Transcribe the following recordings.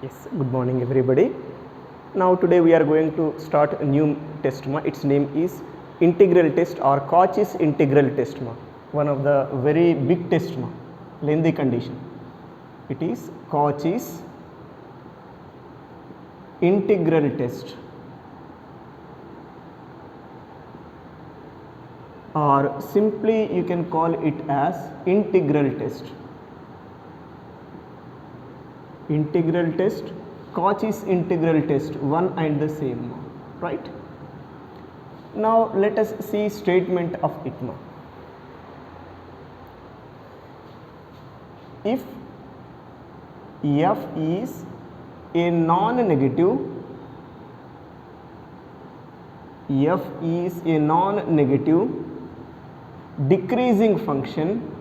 Yes, good morning everybody. Now today we are going to start a new test. Its name is integral test or Cauchy's integral test. One of the very big test. Lengthy condition. It is Cauchy's integral test, or simply you can call it as integral test. Integral test, Cauchy's integral test, one and the same, right? Now let us see statement of it. If f is a non-negative, decreasing function,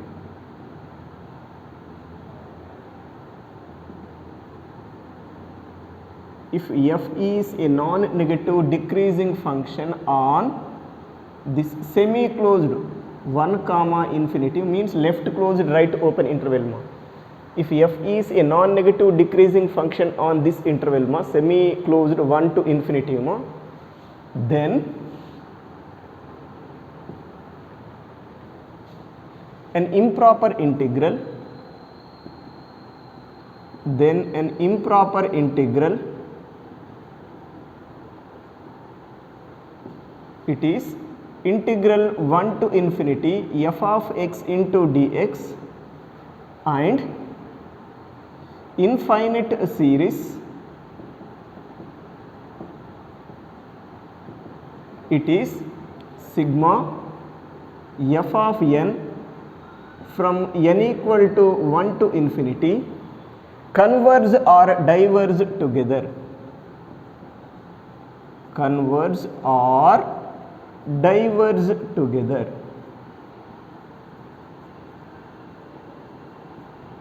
if f is a non-negative decreasing function on this semi-closed 1 comma infinity, means left closed right open interval. If f is a non-negative decreasing function on this interval, semi-closed 1 to infinity, then an improper integral, it is integral 1 to infinity f of x into dx and infinite series, it is sigma f of n from n equal to 1 to infinity converge or diverge together. Converge or diverge together.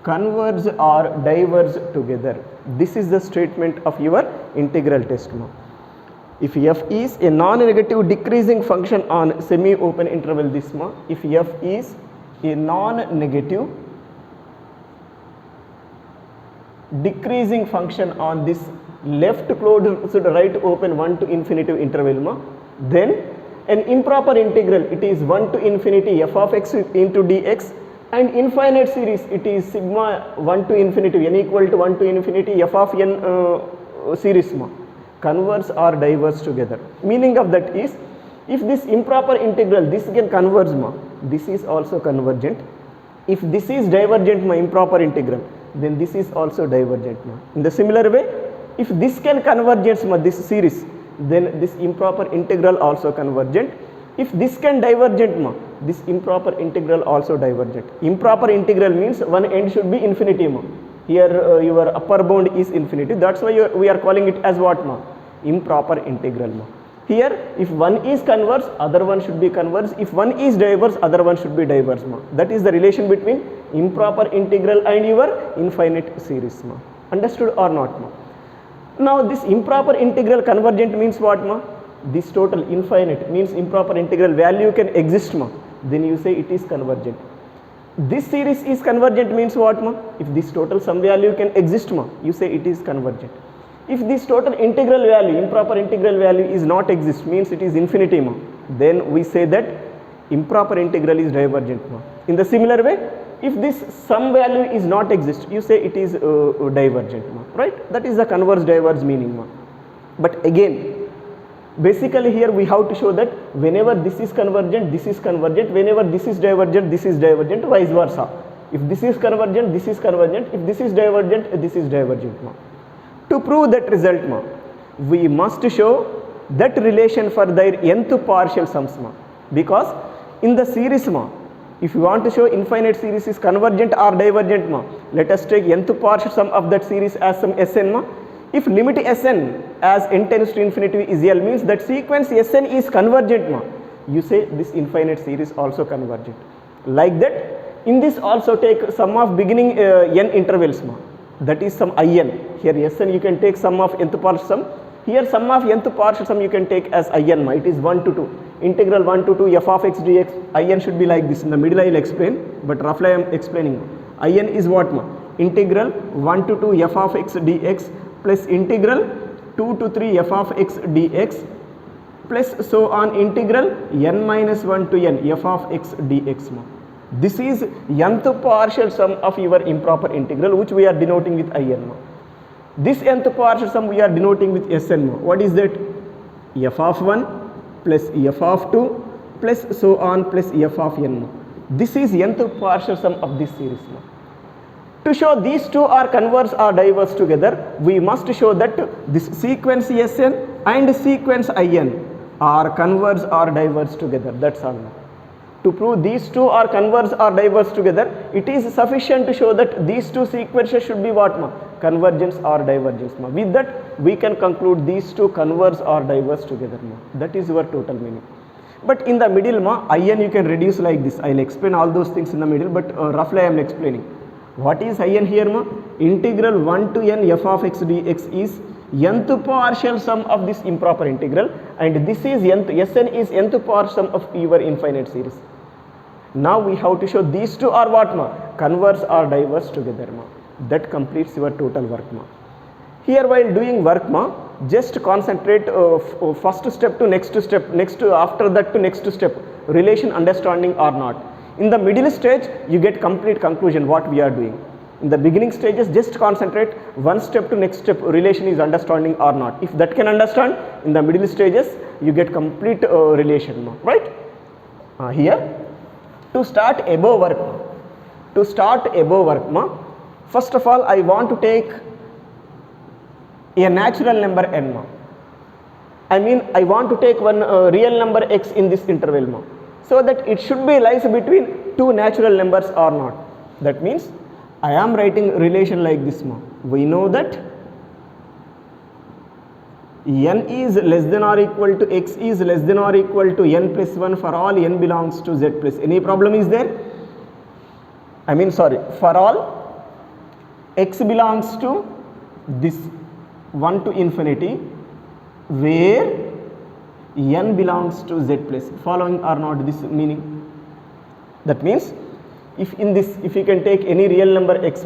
Converge or diverge together. This is the statement of your integral test. If f is a non-negative decreasing function on semi-open interval, this if f is a non-negative decreasing function on this left closed right open 1 to infinity interval, then an improper integral, it is 1 to infinity f of x into dx and infinite series, it is sigma 1 to infinity n equal to 1 to infinity f of n series, converge or diverge together. Meaning of that is, if this improper integral, this can converge, this is also convergent. If this is divergent, improper integral, then this is also divergent. In the similar way, if this can convergence, this series, then this improper integral also convergent. If this can divergent, this improper integral also divergent. Improper integral means one end should be infinity. Here your upper bound is infinity, that's why we are calling it as what? Improper integral. Here if one is converse, other one should be converse. If one is diverse, other one should be diverse. That is the relation between improper integral and your infinite series. Understood or not? Now this improper integral convergent means what? This total infinite means improper integral value can exist, then you say it is convergent. This series is convergent means what? If this total some value can exist, you say it is convergent. If this total integral value, improper integral value is not exist, means it is infinity, then we say that improper integral is divergent. In the similar way, if this some value is not exist, you say it is divergent, right? That is the converge diverge meaning. But again, basically here we have to show that whenever this is convergent, this is convergent, whenever this is divergent, this is divergent, vice versa. If this is convergent, this is convergent, if this is divergent, this is divergent. To prove that result, we must show that relation for their nth partial sums, because in the series, if you want to show infinite series is convergent or divergent, let us take nth partial sum of that series as some Sn. If limit Sn as n tends to infinity is L, means that sequence Sn is convergent, you say this infinite series also convergent. Like that, in this also take sum of beginning n intervals, that is some In. Here Sn you can take sum of nth partial sum. Here sum of nth partial sum you can take as In. It is 1 to 2. Integral 1 to 2 f of x dx. In should be like this. In the middle I will explain, but roughly I am explaining. In is what? Integral 1 to 2 f of x dx plus integral 2 to 3 f of x dx plus so on integral n minus 1 to n f of x dx. This is nth partial sum of your improper integral, which we are denoting with in. This nth partial sum we are denoting with Sn. What is that? F of 1 plus f of 2 plus so on plus f of n. This is nth partial sum of this series. To show these two are converse or diverse together, we must show that this sequence Sn and sequence In are converse or diverse together. That's all. To prove these two are converse or diverse together, it is sufficient to show that these two sequences should be what? Convergence or divergence. With that, we can conclude these two converse or diverse together. That is your total meaning. But in the middle, In you can reduce like this. I will explain all those things in the middle, but roughly I am explaining. What is In here? Integral 1 to n f of x dx is nth partial sum of this improper integral, and this is nth, Sn is nth partial sum of your infinite series. Now we have to show these two are what? Converse or diverse together. That completes your total work. Here while doing work, just concentrate first step to next step, after that to next step, relation understanding or not. In the middle stage, you get complete conclusion what we are doing. In the beginning stages, just concentrate one step to next step, relation is understanding or not. If that can understand, in the middle stages, you get complete relation, right? Here, to start above work, first of all, I want to take a natural number n. I mean, I want to take one real number x in this interval, so that it should be lies between two natural numbers or not. That means I am writing relation like this. We know that n is less than or equal to x is less than or equal to n plus 1 for all n belongs to z plus. Any problem is there? I mean, sorry, for all x belongs to this 1 to infinity, where n belongs to z plus. Following or not this meaning? That means if you can take any real number x,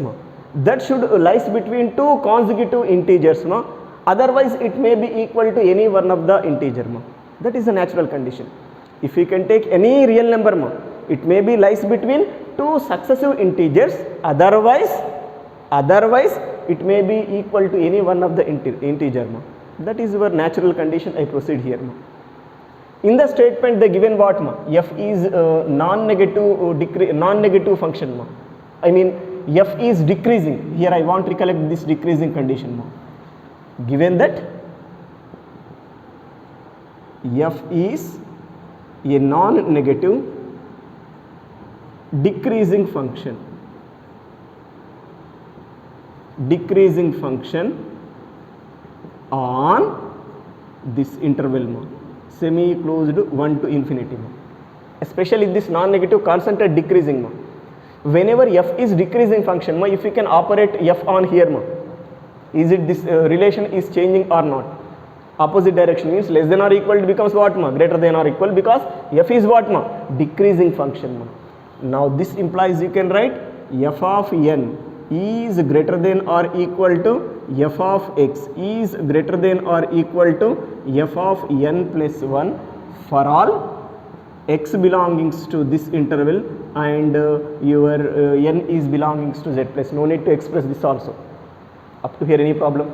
that should lies between two consecutive integers. Otherwise, it may be equal to any one of the integer. That is a natural condition. If you can take any real number, it may be lies between two successive integers. Otherwise, it may be equal to any one of the integer. That is your natural condition. I proceed here. In the statement, they given what? F is non-negative function. I mean, f is decreasing. Here I want to recollect this decreasing condition. Given that f is a non-negative decreasing function on this interval, semi-closed 1 to infinity. Especially this non-negative constant decreasing. Whenever f is decreasing function, if you can operate f on here, is it this relation is changing or not? Opposite direction means less than or equal becomes what? Greater than or equal, because f is what? Decreasing function. Now this implies you can write f of n is greater than or equal to f of x is greater than or equal to f of n plus 1 for all x belongs to this interval and your n is belonging to z plus. No need to express this also. Up to here any problem?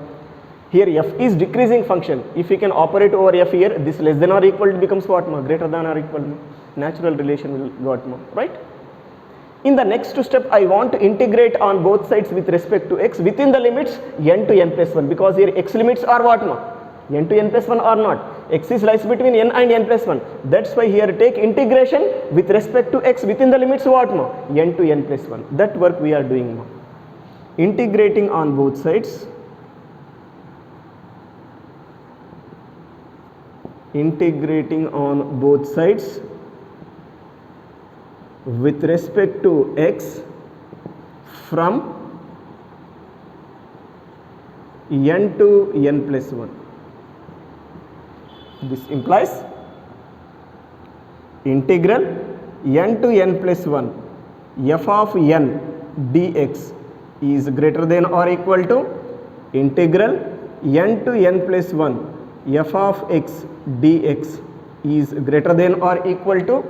Here f is decreasing function. If we can operate over f here, this less than or equal becomes what? Greater than or equal. Natural relation will got, right? In the next step, I want to integrate on both sides with respect to x within the limits n to n plus 1, because here x limits are what? N to n plus 1 or not. X is lies between n and n plus 1. That's why here take integration with respect to x within the limits what? N to n plus 1. That work we are doing. Integrating on both sides. Integrating on both sides with respect to x from n to n plus 1. This implies integral n to n plus 1 f of n dx is greater than or equal to integral n to n plus 1 f of x dx is greater than or equal to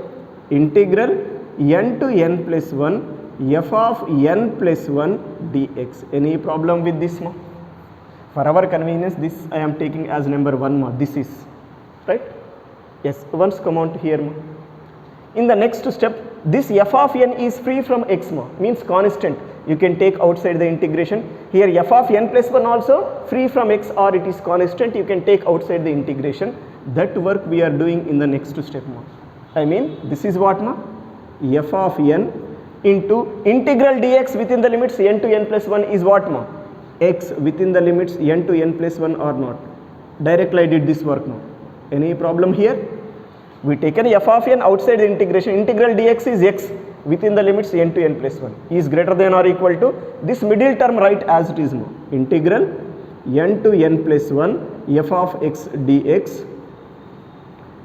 integral n to n plus 1 f of n plus 1 dx. Any problem with this ma? For our convenience, this I am taking as number 1 ma. This is right. Yes, once come on to here ma. In the next step, this f of n is free from x ma, means constant. You can take outside the integration. Here f of n plus 1 also free from x, or it is constant. You can take outside the integration. That work we are doing in the next step ma. I mean, this is what ma? F of n into integral dx within the limits n to n plus 1 is what ma? X within the limits n to n plus 1 or not. Directly I did this work now. Any problem here? We taken f of n outside the integration. Integral dx is x within the limits n to n plus 1 is greater than or equal to this middle term, right as it is now. Integral n to n plus 1 f of x dx,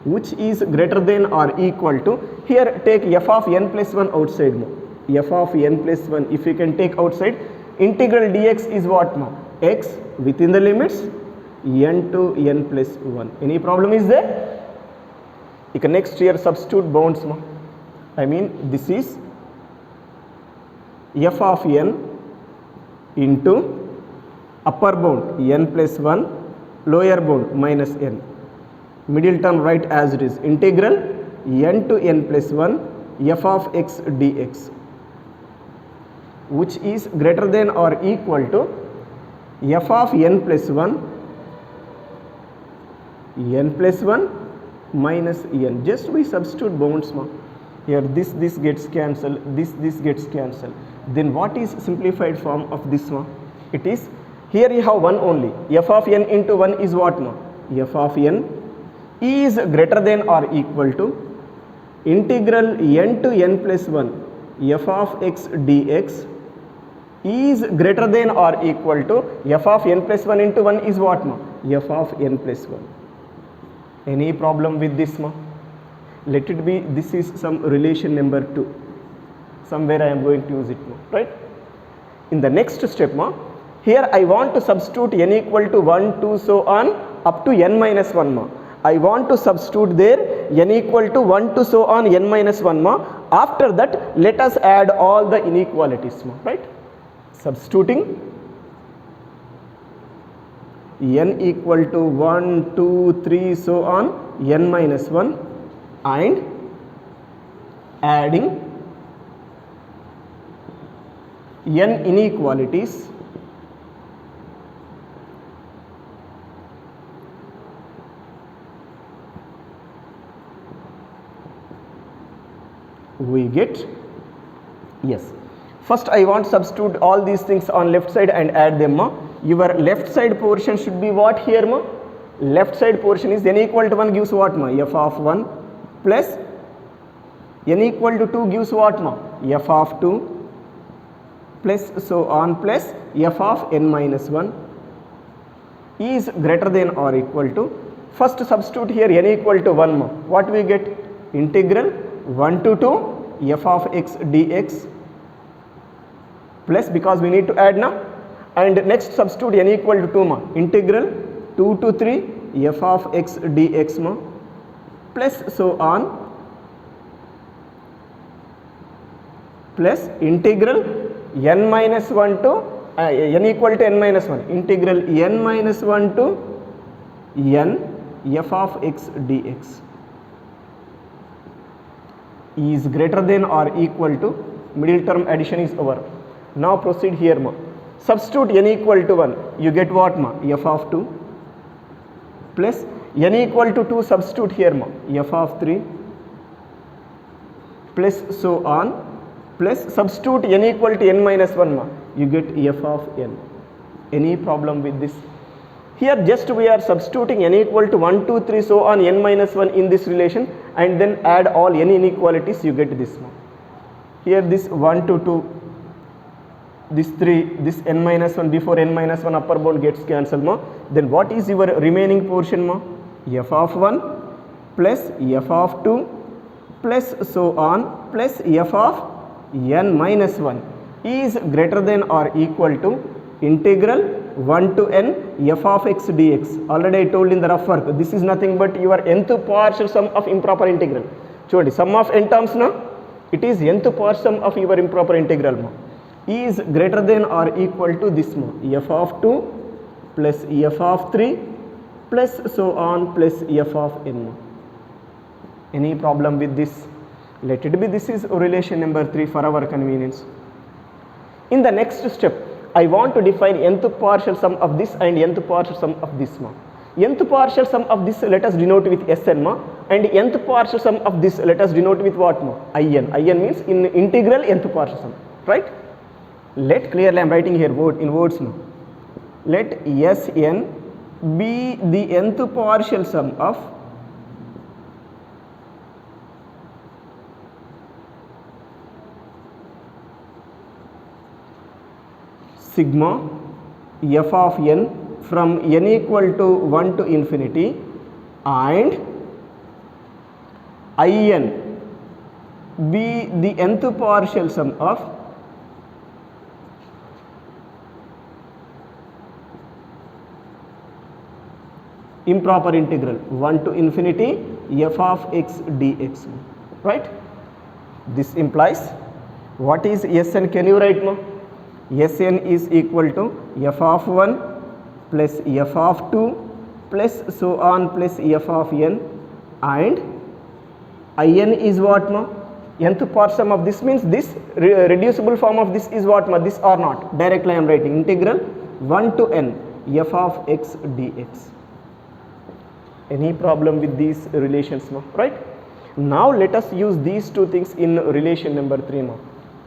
which is greater than or equal to, here take f of n plus 1 outside now. F of n plus 1 if you can take outside, integral dx is what now? X within the limits n to n plus 1. Any problem is there? You can next here substitute bounds ma. I mean, this is f of n into upper bound n plus 1, lower bound minus n, middle term right as it is, integral n to n plus 1 f of x dx, which is greater than or equal to f of n plus 1 minus n. Just we substitute bounds ma. Here this gets cancelled, this gets cancelled. Then what is simplified form of this ma? It is, here you have 1 only. F of n into 1 is what ma? F of n is greater than or equal to integral n to n plus 1 f of x dx is greater than or equal to f of n plus 1 into 1 is what ma? F of n plus 1. Any problem with this ma? Let it be, this is some relation number 2. Somewhere I am going to use it ma, right? In the next step ma, here I want to substitute n equal to 1, 2 so on up to n minus 1 ma. I want to substitute there n equal to 1 to so on n minus 1 ma. After that, let us add all the inequalities ma, right? Substituting n equal to 1, 2, 3 so on n minus 1 and adding n inequalities we get, yes, first I want to substitute all these things on left side and add them ma. Your left side portion should be what here ma? Left side portion is n equal to 1 gives what ma? F of 1 plus n equal to 2 gives what ma? F of 2 plus so on plus f of n minus 1 is greater than or equal to, first substitute here n equal to 1 ma. What we get? Integral 1 to 2 f of x dx plus, because we need to add now, and next substitute n equal to 2 ma. Integral 2 to 3 f of x dx ma plus so on plus integral n minus 1 to n equal to n minus 1, integral n minus 1 to n f of x dx is greater than or equal to, middle term addition is over. Now proceed here ma. Substitute n equal to 1, you get what ma? F of 2 plus n equal to 2 substitute here ma? F of 3 plus so on plus substitute n equal to n minus 1 ma, you get f of n. Any problem with this? Here just we are substituting n equal to 1, 2, 3 so on n minus 1 in this relation and then add all n inequalities, you get this ma. Here this 1 to 2, this 3, this n minus 1 before n minus 1 upper bound gets cancelled ma. Then what is your remaining portion ma? F of 1 plus f of 2 plus so on plus f of n minus 1 is greater than or equal to integral 1 to n f of x dx. Already I told in the rough work, this is nothing but your nth partial sum of improper integral. Chudandi, sum of n terms na, it is nth partial sum of your improper integral ma, is greater than or equal to this ma, f of 2 plus f of 3 plus so on plus f of n ma. Any problem with this? Let it be, this is relation number 3 for our convenience. In the next step, I want to define nth partial sum of this and nth partial sum of this ma. Nth partial sum of this let us denote with Sn ma, and nth partial sum of this let us denote with what ma? In. In means in integral nth partial sum, right? Let clearly I am writing here in words ma. Let Sn be the nth partial sum of sigma f of n from n equal to 1 to infinity, and In be the nth partial sum of improper integral 1 to infinity f of x dx, right? This implies, what is Sn? Can you write ma? Sn is equal to f of 1 plus f of 2 plus so on plus f of n, and In is what ma? Nth partial sum of this means this reducible form of this is what ma? This or not? Directly I am writing integral 1 to n f of x dx. Any problem with these relations ma? Right? Now let us use these two things in relation number 3 ma.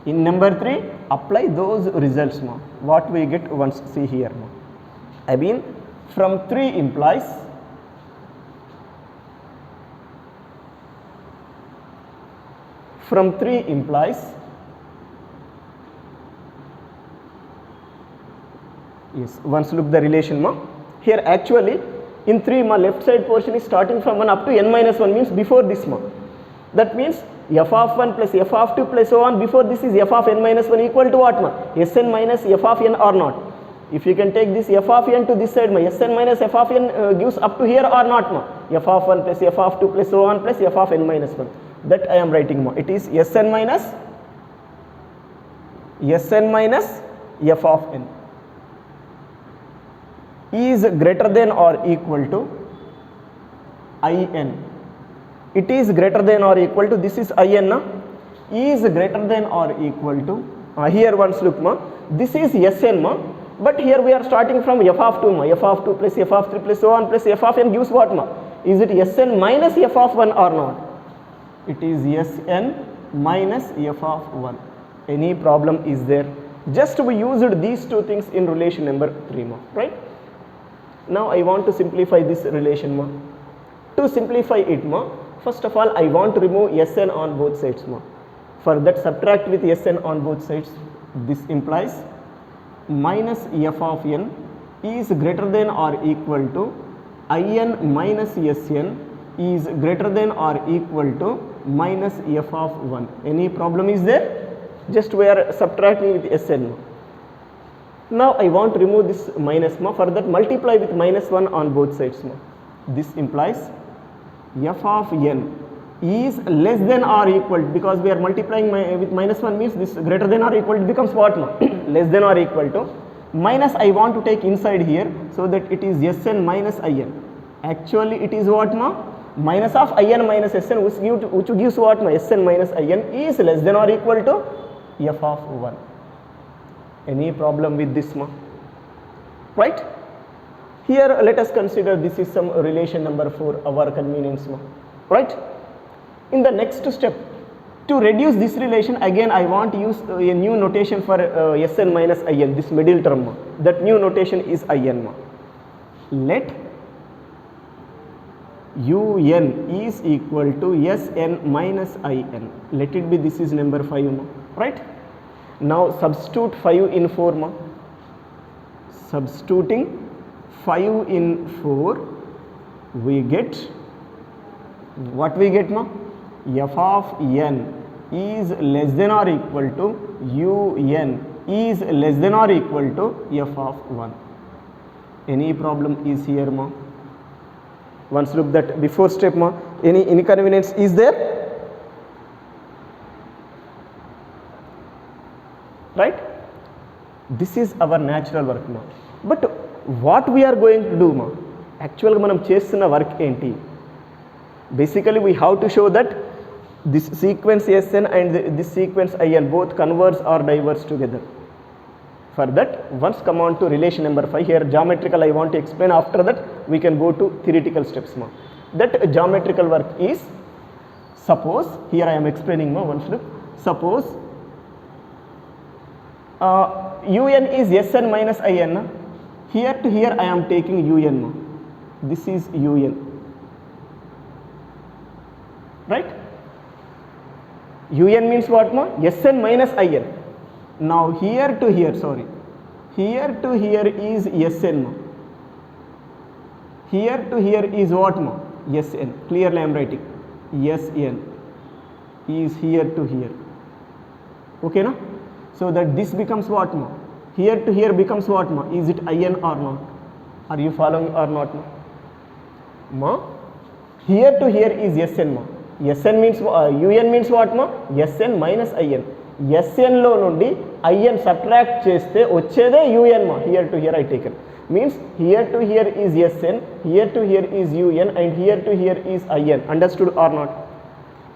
In number 3, apply those results ma. What we get once, see here ma. I mean, from 3 implies yes, once look the relation ma. Here actually in 3 ma, left side portion is starting from 1 up to n minus 1 means before this ma. That means f of 1 plus f of 2 plus so on, before this is f of n minus 1 equal to what ma? Sn minus f of n or not. If you can take this f of n to this side ma, Sn minus f of n gives up to here or not ma? F of 1 plus f of 2 plus so on plus f of n minus 1. That I am writing ma. It is Sn minus f of n is greater than or equal to In. It is greater than or equal to, this is In na, is greater than or equal to, here once look ma, this is Sn ma, but here we are starting from f of 2 ma, f of 2 plus f of 3 plus so on plus f of n gives what ma? Is it Sn minus f of 1 or not? It is Sn minus f of 1. Any problem is there? Just we used these two things in relation number 3 ma, right? Now I want to simplify this relation ma. To simplify it ma, first of all I want to remove Sn on both sides ma. For that subtract with Sn on both sides. This implies minus f of n is greater than or equal to In minus Sn is greater than or equal to minus f of 1. Any problem is there? Just we are subtracting with Sn ma. Now I want to remove this minus ma, for that multiply with minus 1 on both sides ma. This implies f of n is less than or equal, because we are multiplying with minus 1 means this greater than or equal to becomes what ma? Less than or equal to, minus I want to take inside here, so that it is Sn minus In. Actually it is what ma? Minus of In minus Sn, which gives what ma? Sn minus In is less than or equal to f of 1. Any problem with this ma? Right? Here let us consider this is some relation number 4, our convenience ma. Right? In the next step, to reduce this relation, again I want to use a new notation for Sn minus In, this middle term ma. That new notation is In ma. Let Un is equal to Sn minus In. Let it be, this is number 5 ma. Right? Now substitute 5 in 4 ma. Substituting 5 in 4, we get, what we get ma? F of n is less than or equal to Un is less than or equal to f of 1. Any problem is here, ma? Once look that before step, ma, any inconvenience is there? Right? This is our natural work, ma. But what we are going to do, ma? Actually manam chestunna work enti? Basically we have to show that this sequence Sn and this sequence In both converge or diverge together. For that, once come on to relation number 5, here geometrical I want to explain, after that we can go to theoretical steps, ma. That geometrical work is, suppose, here I am explaining, ma, once look, suppose Un is Sn minus In, na. Here to here I am taking Un, ma. This is Un, right? Un means what, ma? Sn minus In. Now here to here, sorry, here to here is Sn, ma. Here to here is what, ma? Sn. Clearly I am writing Sn is here to here. Okay, na? So that this becomes what, ma? Here to here becomes what, ma? Is it In or not? Are you following or not, ma? Ma? Here to here is Sn, ma. Sn means Un means what, ma? Sn minus In. Sn లో నుండి In subtract చేస్తే వచ్చేదే Un, ma. Here to here I taken. Means here to here is Sn, here to here is Un, and here to here is In. Understood or not?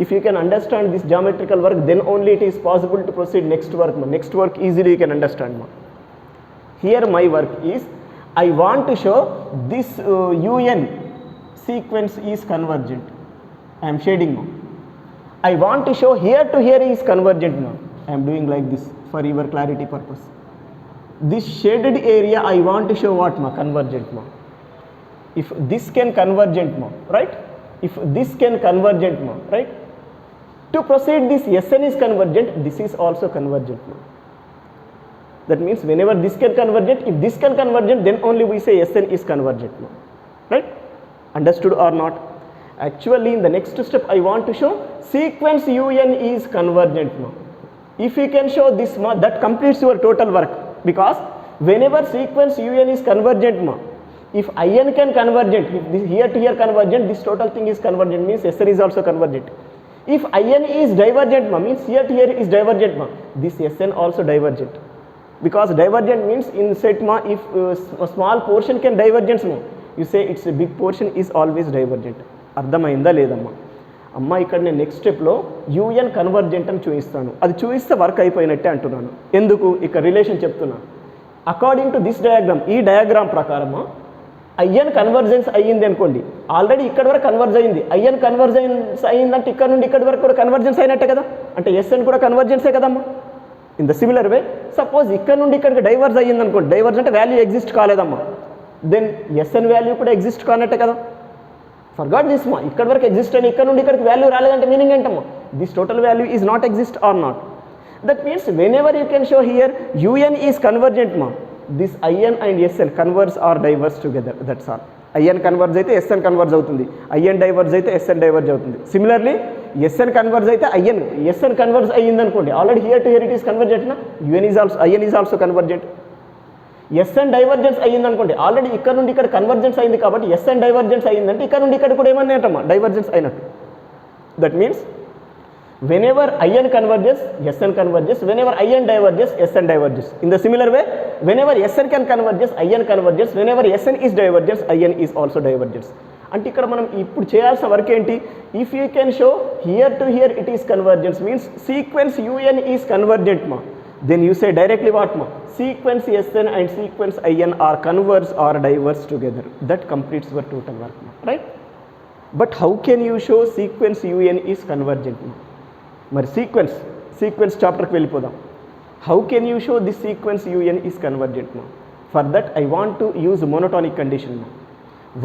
If you can understand this geometrical work, then only it is possible to proceed next work, ma. Next work easily you can understand, ma. Here my work is, I want to show this Un sequence is convergent. I am shading, ma. I want to show here to here is convergent, ma. I am doing like this for your clarity purpose. This shaded area I want to show what, ma? Convergent, ma. If this can convergent, ma, right? If this can convergent, ma, right? To proceed this Sn is convergent, this is also convergent, ma. That means whenever this can convergent, if this can convergent, then only we say Sn is convergent, ma. Right? Understood or not? Actually in the next step I want to show sequence Un is convergent, ma. If you can show this, ma, that completes your total work, because whenever sequence Un is convergent, ma, if In can convergent, if this here to here convergent, this total thing is convergent, means Sn is also convergent. If In is divergent, ma, means here to here is divergent, ma, this Sn also divergent. Because divergent means in set, ma, if a small portion can divergence, ma, you say it's a big portion is always divergent. అర్థమైందా లేదమ్మా? అమ్మ ఇక్కడ నేను next స్టెప్లో UN convergent అని చూపిస్తాను. అది చూపిస్తే వర్క్ అయిపోయినట్టే అంటున్నాను. ఎందుకు? ఇక్కడ రిలేషన్ చెప్తున్నాను. అకార్డింగ్ టు దిస్ డయాగ్రామ్, ఈ డయాగ్రామ్ ప్రకారము IN కన్వర్జెన్స్ అయ్యింది అనుకోండి, ఆల్రెడీ ఇక్కడ వరకు కన్వర్జ్ అయింది. IN కన్వర్జెన్స్ అయ్యిందంటే ఇక్కడ నుండి ఇక్కడ వరకు కూడా కన్వర్జెన్స్ అయినట్టే కదా, అంటే SN కూడా కన్వర్జెన్సే కదమ్మా. In the similar way suppose ఇక్కడ నుండి ఇక్కడికి డైవర్జ్ అయ్యింది అనుకోండి, డైవర్జ్ అంటే వాల్యూ ఎగ్జిస్ట్ కాలేదమ్మా, దెన్ SN వాల్యూ కూడా ఎగ్జిస్ట్ కానట్టే కదా. ఫర్గాట్ దిస్, మా ఇక్కడ వరకు ఎగ్జిస్ట్ అని ఇక్కడ నుండి ఇక్కడికి వాల్యూ రాలేదంటే మీనింగ్ ఏంటమ్మా? This total value is not exist or not. That means whenever you can show here UN is convergent, మా this IN and SN converge or diverge together, that's all. IN converge అయితే SN converge అవుతుంది, IN diverge అయితే SN diverge అవుతుంది. Similarly SN converge అయితే SN converge అయ్యింది అనుకోండి, already here to here it is convergent నా, IN is also convergent. SN divergence అయ్యింది అనుకోండి, ఆల్రెడీ ఇక్కడ నుండి ఇక్కడ కన్వర్జెన్స్ అయింది కాబట్టి SN డైవర్జెన్స్ అయ్యిందంటే ఇక్కడ నుండి ఇక్కడ కూడా ఏమన్నట్టమ్మా? డైవర్జెన్స్ అయినట్టు. That means whenever IN converges, SN converges, whenever IN diverges, SN diverges. In the similar way, whenever SN can converges, IN converges, whenever SN is divergence, IN is also divergence. అంటే ఇక్కడ మనం ఇప్పుడు చేయాల్సిన work ఏంటి? If you can show here to here it is convergence, means sequence UN is convergent, మా, then you say directly what, ma? Sequence SN and sequence IN are converge or diverge together. That completes your total work, ma, right? But how can you show sequence UN is convergent, ma? మరి sequence చాప్టర్కి వెళ్ళిపోదాం. How can you show this sequence UN is convergent, మా? For that I want to use monotonic condition, మా.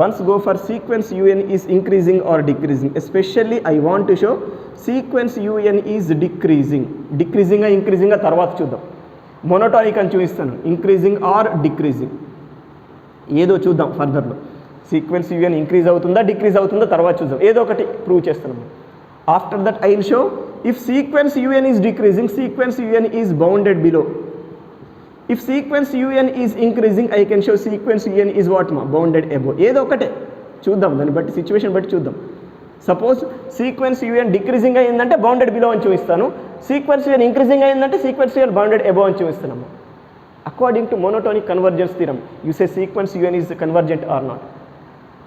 Once go for sequence UN is increasing or decreasing. Especially I want to show sequence UN is డిక్రీజింగా ఇంక్రీజింగ్గా తర్వాత చూద్దాం. Monotonic అని చూపిస్తాను, increasing or decreasing ఏదో చూద్దాం ఫర్దర్లో. సీక్వెన్స్ UN ఇంక్రీజ్ అవుతుందా డిక్రీజ్ అవుతుందా తర్వాత చూద్దాం, ఏదో ఒకటి ప్రూవ్ చేస్తున్నాము. After that I will show if sequence UN is decreasing, sequence UN is bounded below. If sequence un is increasing, I can show sequence un is what ma, bounded above. ఏదో ఒకటే చూద్దాం, దాన్ని బట్టి situation బట్టి చూద్దాం. Suppose sequence un decreasing అయిందంటే bounded below అని చూపిస్తాను, సీక్వెన్స్ un ఇంక్రీజింగ్ అయిందంటే సీక్వెన్స్ un బౌండెడ్ అబోవ్ అని చూపిస్తున్నాము. According to monotonic convergence theorem, you say sequence un is convergent or not.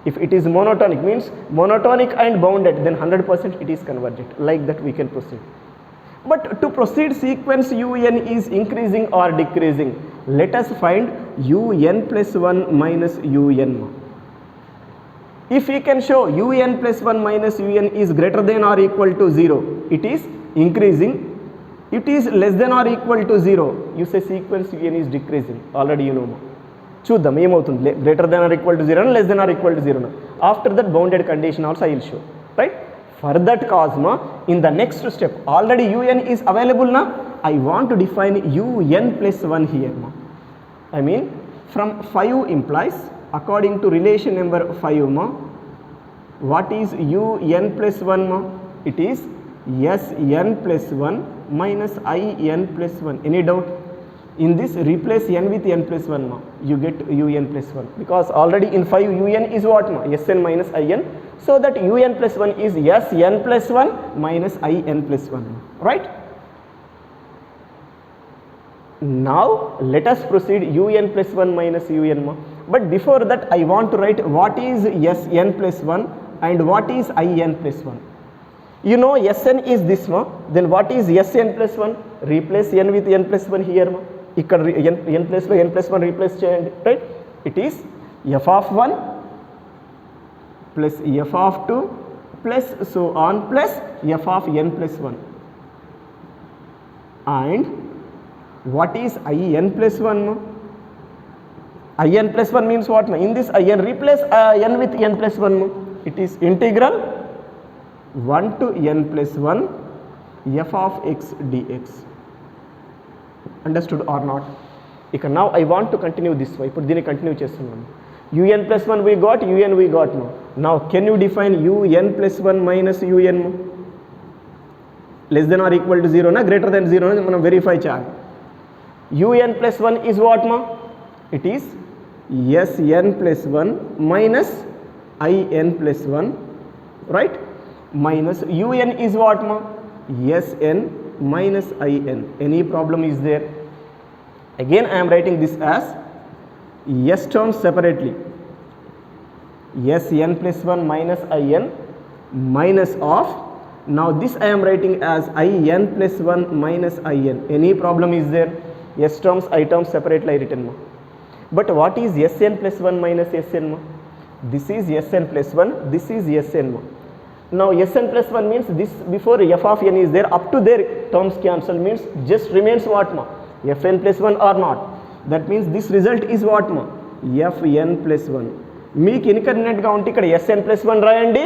If it is monotonic, means monotonic and bounded, then 100% it is convergent. Like that we can proceed. But to proceed, sequence un is increasing or decreasing. Let us find un plus 1 minus un. If we can show un plus 1 minus un is greater than or equal to 0, it is increasing. It is less than or equal to 0, you say sequence un is decreasing. Already you know. చూద్దాం ఏమవుతుంది, greater than or equal to 0 less than or equal to 0. After that bounded condition also I will show, right. For that cause మా in the next step already un is available నా, I want to define un plus 1 here మా. I mean from 5 implies according to relation number 5 మా, what is un plus 1 ma? It is sn plus 1 minus in plus 1. Any doubt? In this replace n with n plus 1 ma, you get un plus 1, because already in 5 un is what ma, sn minus in, so that un plus 1 is sn plus 1 minus in plus 1, right. Now let us proceed un plus 1 minus un ma, but before that I want to write what is sn plus 1 and what is in plus 1. You know sn is this ma, then what is sn plus 1? Replace n with n plus 1 here ma. ఇక్కడ n ప్లస్లో n plus 1 replace చేయండి, right. It is f of 1 plus f of 2 plus so on plus f of n plus 1. And what is in plus 1 ma? in plus 1 means what ma? In this in replace n with n plus 1 ma. It is integral 1 to n plus 1 f of x dx. Understood or not? Because now I want to continue this way. ఇప్పుడు దీన్ని continue చేస్తున్నాను. un plus 1 we got, un we got no. Now can you define un plus 1 minus un? Less than or equal to 0 na, greater than 0 na మనం verify చేయాలి. un plus 1 is what ma? It is sn plus 1 minus in plus 1, right. Minus un is what ma? sn minus in. Any problem is there? Again I am writing this as s terms separately, sn plus 1 minus in minus of, now this I am writing as in plus 1 minus in. Any problem is there? S terms I terms separately I written ma. But what is sn plus 1 minus sn ma? This is sn plus 1, this is sn ma. Now sn plus 1 means this before f of n is there, up to there terms cancel, means just remains what ma? fn plus 1 or not. That means this result is what ma? fn plus 1. మీకు ఇన్కన్వీనియంట్గా ఉంటే ఇక్కడ sn plus 1 రాయండి,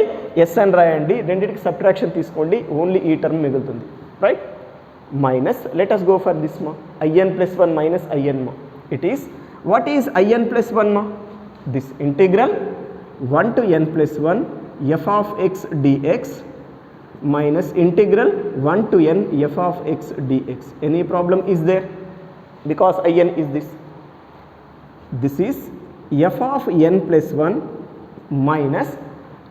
sn రాయండి, రెండింటికి subtraction తీసుకోండి, only ఈ term మిగులుతుంది, right. Minus let us go for this ma, in plus 1 minus in ma. It is what is in plus 1 ma? This integral 1 to n plus 1 f of x dx minus integral 1 to n f of x dx. Any problem is there? Because in is this. This is f of n plus 1 minus,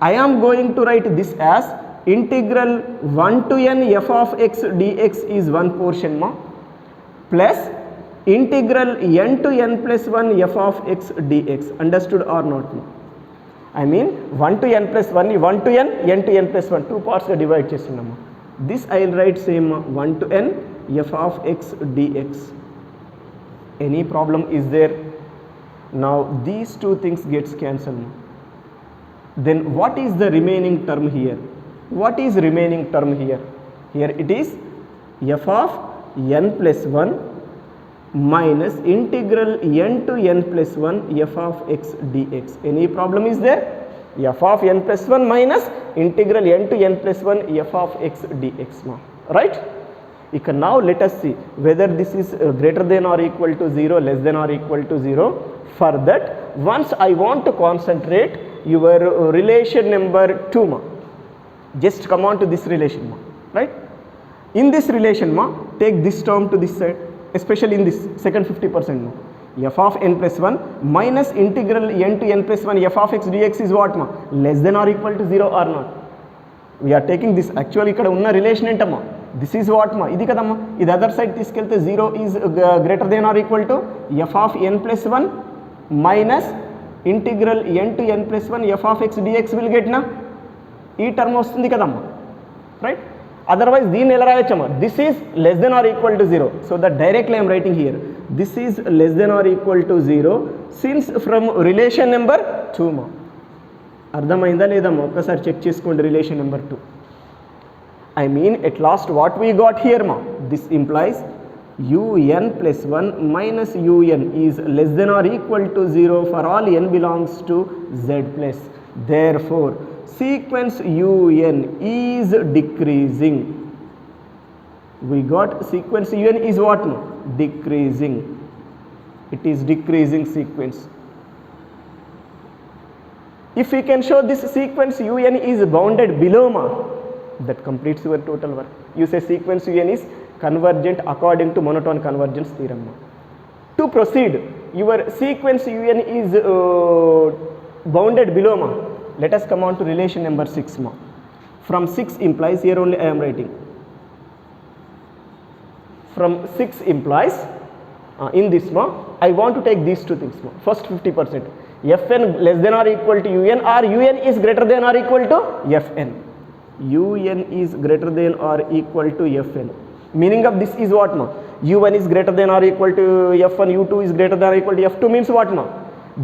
I am going to write this as integral 1 to n f of x dx is one portion ma, plus integral n to n plus 1 f of x dx. Understood or not ma? I mean 1 to n plus 1, 1 to n to n plus 1, two parts గా divide చేస్తున్నాము. This I will write same 1 to n f of x dx. Any problem is there? Now these two things gets cancelled. Then what is the remaining term here? What is remaining term here? Here it is f of n plus 1 minus integral n to n plus 1 f of x dx. Any problem is there? f of n plus 1 minus integral n to n plus 1 f of x dx ma, right. Now let us see whether this is greater than or equal to 0, less than or equal to 0. For that, once I want to concentrate your relation number 2 ma, just come on to this relation ma, right. In this relation ma, take this term to this side, especially in this second 50% ma. F of n plus 1 minus integral n to n plus 1 f of x dx is what ma? Less than or equal to 0 or not. We are taking this actually ikkada unna relation entama, this is what ma, idi kadamma, idi other side తీసుకెళ్తే 0 is greater than or equal to f of n plus 1 minus integral n to n plus 1 f of x dx will get na, ఈ term వస్తుంది కదమ్మా, right. Otherwise దీన్ని ఎలా రాయొచ్చమ్మా, this is less than or equal to 0, so that directly I'm writing here this is less than or equal to 0 since from relation number 2 మా. అర్థమైందా లేదమ్మా, ఒక్కసారి చెక్ చేసుకోండి relation number 2. I mean at last what we got here మా, this implies un plus 1 minus un is less than or equal to 0 for all n belongs to z plus. Therefore sequence un is decreasing. We got sequence un is what no? Decreasing. It is decreasing sequence. If we can show this sequence un is bounded below ma, that completes your total work. You say sequence un is convergent according to monotone convergence theorem ma. To proceed, your sequence un is bounded below ma. Let us come on to relation number 6 ma. From 6 implies, here only I am writing, from 6 implies in this ma, I want to take these two things ma. First 50%, fn less than or equal to un or un is greater than or equal to fn. Un is greater than or equal to fn. Meaning of this is what ma, u1 is greater than or equal to f1, u2 is greater than or equal to f2 means what ma,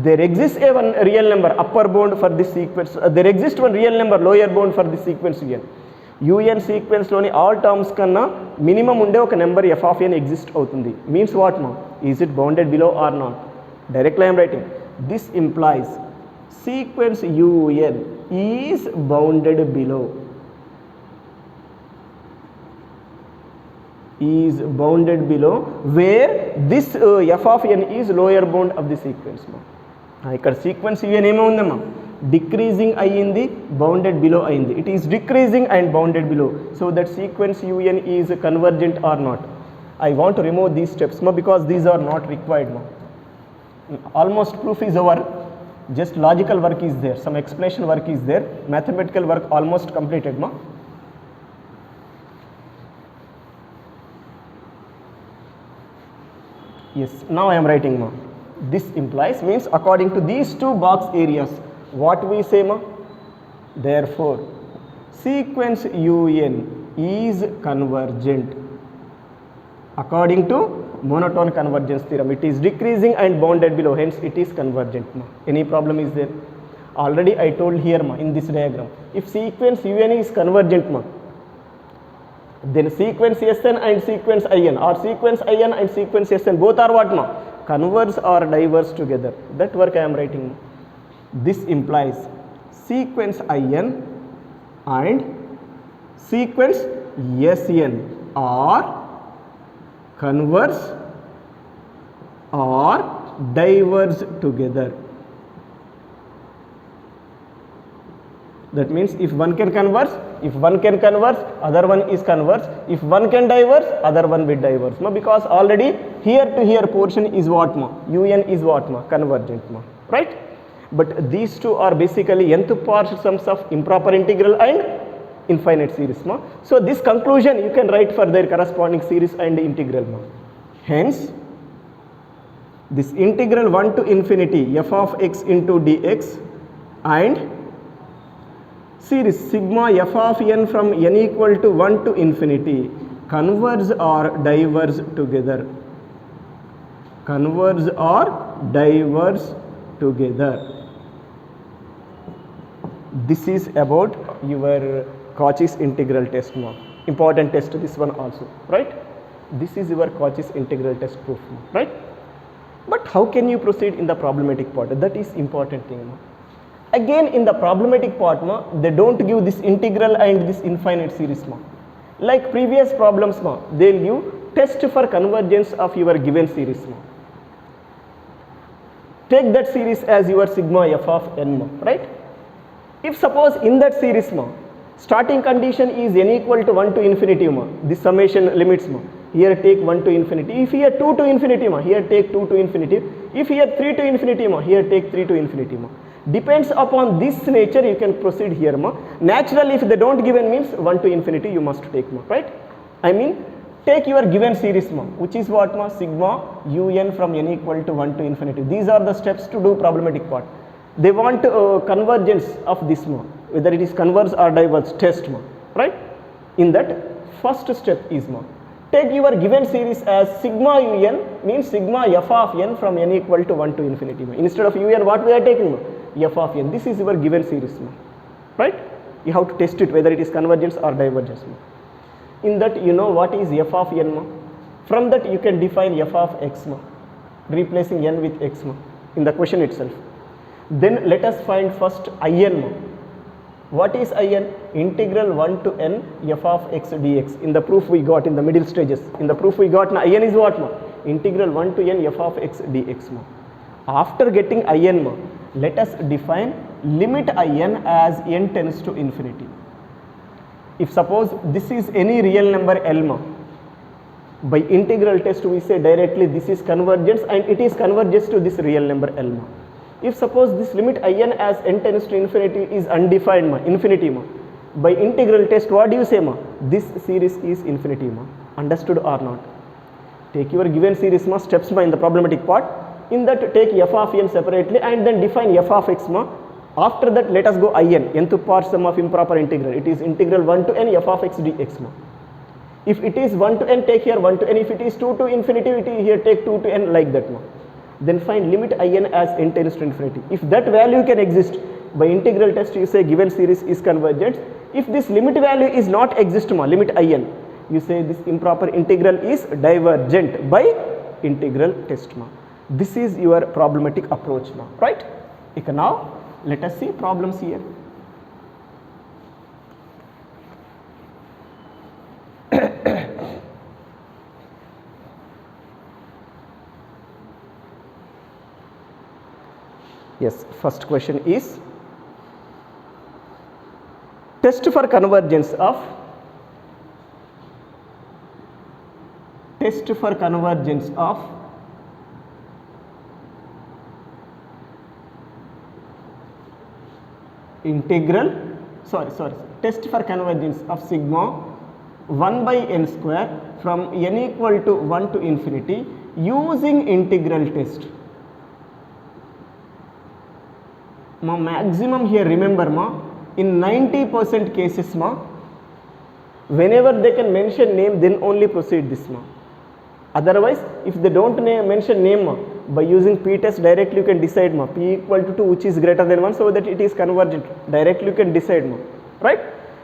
there exists a one real number upper bound for this sequence, there exists one real number lower bound for this sequence un sequence loni all terms kanna minimum unde oka number f of n exist avutundi, means what ma, is it bounded below or not. Directly I am writing this implies sequence un is bounded below, is bounded below where this f of n is lower bound of the sequence ma. ఇక్కడ sequence un ఏమవుందమ్మా, decreasing అయ్యింది, bounded below అయింది. It is decreasing and bounded below, so that sequence un is convergent or not. I want to remove these steps మా, because these are not required మా. Almost proof is over, just logical work is there, some explanation work is there, mathematical work almost completed మా. Yes, now I am writing ma. This implies means according to these two box areas, what we say ma? Therefore, sequence un is convergent according to monotone convergence theorem. It is decreasing and bounded below, hence it is convergent ma. Any problem is there? Already I told here ma, in this diagram, if sequence un is convergent ma, then sequence sn and sequence in, or sequence in and sequence sn both are what ma, converge or diverge together. That work I am writing. This implies sequence in and sequence sn are converge or diverge together. That means if one can converge, other one is converge. If one can diverge, other one will diverge ma, because already here to here portion is what ma, un is what ma, convergent ma, right. But these two are basically nth partial sums of improper integral and infinite series ma. So this conclusion you can write for their corresponding series and integral ma. Hence this integral 1 to infinity f of x into dx and series sigma f of n from n equal to 1 to infinity converge or diverge together, converge or diverge together. This is about your Cauchy's integral test ma. Important test this one also, right. This is your Cauchy's integral test proof ma, right. But how can you proceed in the problematic part? That is important thing ma. Again in the problematic part ma, they don't give this integral and this infinite series ma. Like previous problems ma, they will give test for convergence of your given series ma. Take that series as your sigma f of n ma, right. If suppose in that series ma, starting condition is n equal to 1 to infinity ma, this summation limits ma, here take 1 to infinity. If here 2 to infinity ma, here take 2 to infinity. If here 3 to infinity ma, here take 3 to infinity ma. Depends upon this nature, you can proceed here ma. Naturally, if they don't given means 1 to infinity you must take ma, right? I mean, take your given series ma, which is what ma, sigma un from n equal to 1 to infinity. These are the steps to do problematic part. They want convergence of this ma, whether it is converge or diverge test ma, right? In that, first step is ma, take your given series as sigma un means sigma f of n from n equal to 1 to infinity ma. Instead of un, what we are taking ma, f of n. This is your given series ma, right? You have to test it whether it is convergence or divergence ma. In that, you know what is f of n ma. From that you can define f of x ma, replacing n with x ma in the question itself. Then let us find first in ma. What is in? Integral 1 to n f of x dx. In the proof we got in the middle stages. In the proof we got, in is what ma? Integral 1 to n f of x dx ma. After getting in ma, let us define limit in as n tends to infinity. If suppose this is any real number L ma, by integral test we say directly this is convergence and it is converges to this real number L ma. If suppose this limit in as n tends to infinity is undefined ma, infinity ma, by integral test what do you say ma? This series is infinity ma. Understood or not? Take your given series ma, steps ma in the problematic part. In that take f of n separately and then define f of x ma. After that let us go nth part sum of improper integral. It is integral 1 to n f of x dx ma. If it is 1 to n, take here 1 to n. If it is 2 to infinity, here take 2 to n, like that ma. Then find limit in as n tends to infinity. If that value can exist, by integral test you say given series is convergent. If this limit value is not exist ma, limit in, you say this improper integral is divergent by integral test ma. This is your problematic approach ma, right? Now let us see problems here. Yes, first question is test for convergence of integral test for convergence of sigma 1 by n square from n equal to 1 to infinity using integral test. Ma, maximum here remember ma, in 90% cases ma, whenever they can mention name then only proceed this ma. Otherwise if they don't mention name ma, by using p test directly you can decide ma, p equal to 2 which is greater than 1, so that it is convergent, directly you can decide ma, right?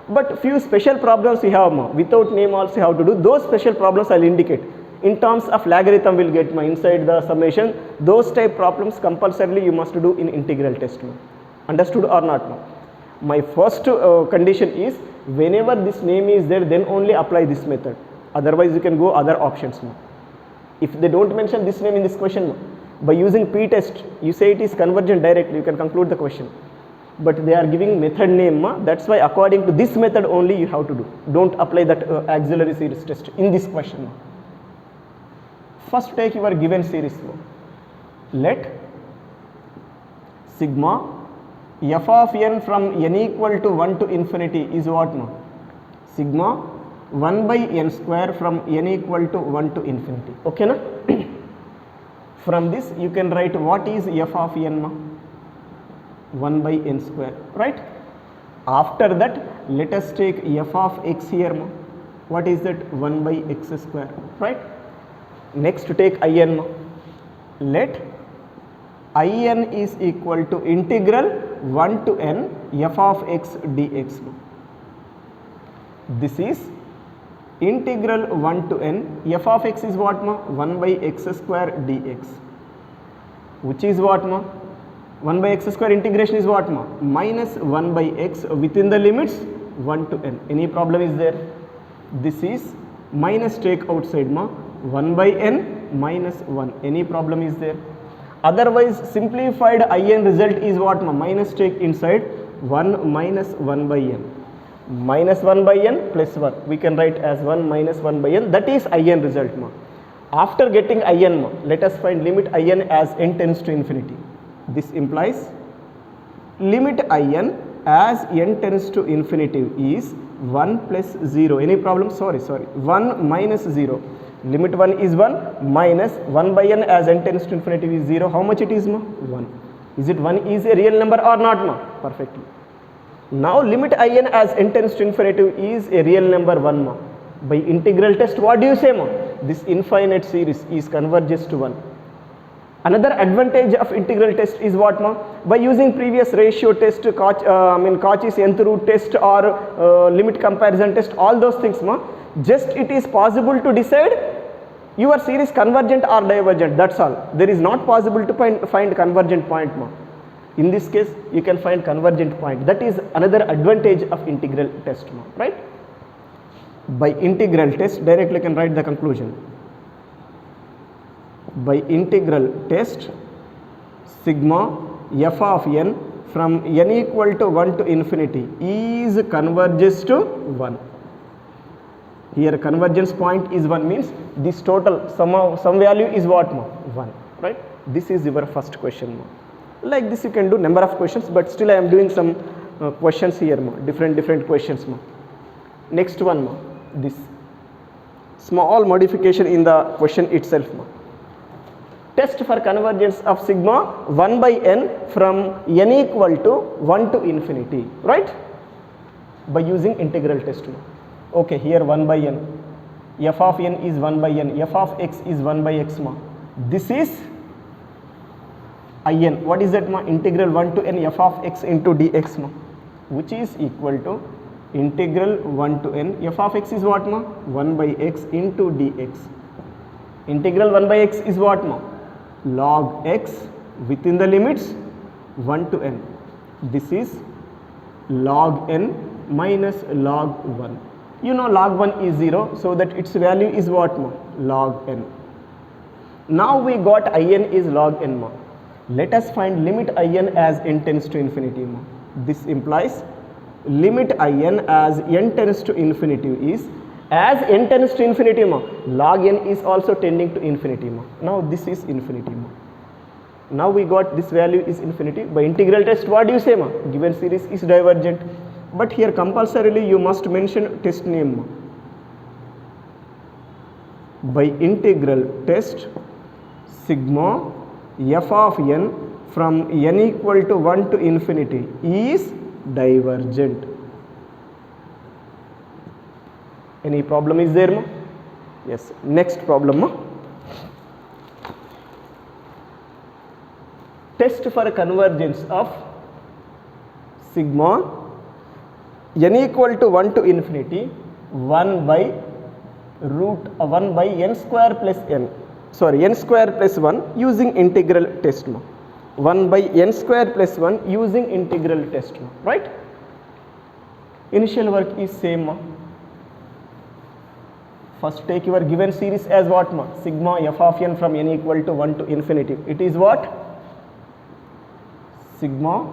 But few special problems we have ma, without name also you have to do. Those special problems I will indicate. In terms of logarithm will get ma, inside the summation. Those type problems compulsorily you must do in integral test ma. Understood or not ma? My first condition is whenever this name is there then only apply this method. Otherwise you can go other options ma. If they don't mention this name in this question ma, by using p test you say it is convergent directly, you can conclude the question. But they are giving method name ma, that's why according to this method only you have to do. Don't apply that auxiliary series test in this question ma. First take your given series ma. Let sigma f of n from n equal to 1 to infinity is what ma? Sigma 1 by n square from n equal to 1 to infinity. Okay na? From this you can write what is f of n ma? 1 by n square, right? After that let us take f of x here ma. What is that? 1 by x square, right? Next take in ma. Let in is equal to integral 1 to n f of x dx ma. This is integral 1 to n f of x is what ma? 1 by x square dx, which is what ma? 1 by x square integration is what ma? Minus 1 by x within the limits 1 to n. Any problem is there? This is minus take outside ma, 1 by n minus 1. Any problem is there? Otherwise simplified in result is what ma? Minus take inside 1 minus 1 by n. minus 1 by n plus 1. We can write as 1 minus 1 by n. That is in result ma. After getting in ma, let us find limit in as n tends to infinity. This implies limit in as n tends to infinity is 1 plus 0. Any problem? Sorry. 1 minus 0. Limit 1 is 1 minus 1 by n as n tends to infinity is 0. How much it is ma? 1. Is it 1 is a real number or not ma? Perfectly. Now limit in as n tends to infinity is a real number 1 ma. By integral test, what do you say ma? This infinite series is converges to 1. Another advantage of integral test is what ma? By using previous ratio test, Cauchy's nth root test or limit comparison test, all those things ma, just it is possible to decide your series convergent or divergent, that's all. There is not possible to find convergent point ma. In this case, you can find convergent point. That is another advantage of integral test ma, right? By integral test, directly can write the conclusion. By integral test, sigma f of n from n equal to 1 to infinity is converges to 1. Here convergence point is 1 means this total some value is what ma? 1, right? This is your first question ma. Like this you can do number of questions, but still I am doing some questions here ma, different questions ma. Next one ma, this small modification in the question itself ma. Test for convergence of sigma 1 by n from n equal to 1 to infinity, right? By using integral test ma. Okay, here 1 by n, f of n is 1 by n, f of x is 1 by x ma. This is in, what is that ma? Integral 1 to n f of x into dx ma, which is equal to integral 1 to n f of x is what ma? 1 by x into dx. Integral 1 by x is what ma? Log x within the limits 1 to n. This is log n minus log 1. You know log 1 is 0, so that its value is what ma? Log n. Now we got in is log n ma. Let us find limit in as n tends to infinity ma. This implies limit in as n tends to infinity is, as n tends to infinity ma, log n is also tending to infinity ma. Now this is infinity ma. Now we got this value is infinity. By integral test, what do you say ma? Given series is divergent. But here compulsorily you must mention test name ma. By integral test, sigma f of n from n equal to 1 to infinity is divergent. Any problem is there ma? Yes. Next problem ma. Test for convergence of sigma n equal to 1 to infinity 1 by n square plus n. Sorry, n square plus 1 using integral test ma. 1 by n square plus 1 using integral test ma, right? Initial work is same ma. First take your given series as what ma? Sigma f of n from n equal to 1 to infinity. It is what? Sigma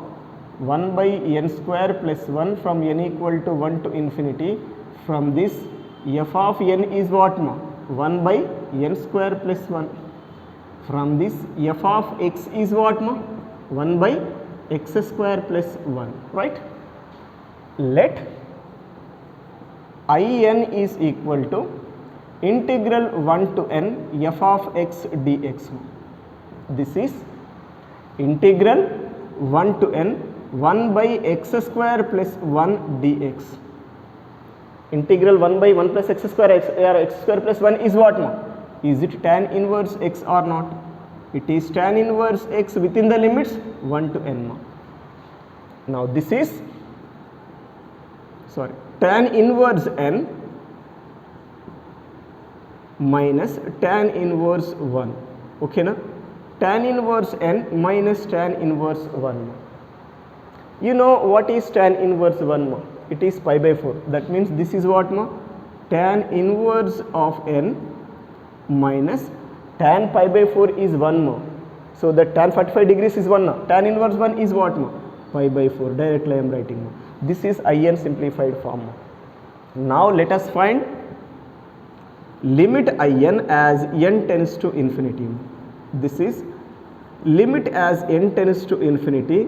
1 by n square plus 1 from n equal to 1 to infinity. From this f of n is what ma? 1 by n square plus 1. From this f of x is what ma? 1 by x square plus 1, right? Let in is equal to integral 1 to n f of x dx. This is integral 1 to n 1 by x square plus 1 dx. Integral 1 by 1 plus x square plus 1 is what ma? Is it tan inverse x or not? It is tan inverse x within the limits 1 to n ma. Now this is tan inverse n minus tan inverse 1. Okay na? Tan inverse n minus tan inverse 1 ma. You know what is tan inverse 1 ma? It is pi by 4. That means this is what ma? Tan inverse of n minus tan pi by 4 is 1 ma. So that tan 45 degrees is 1 na. Tan inverse 1 is what ma? Pi by 4. Directly I am writing ma. This is in simplified form. Now let us find limit in as n tends to infinity. This is limit as n tends to infinity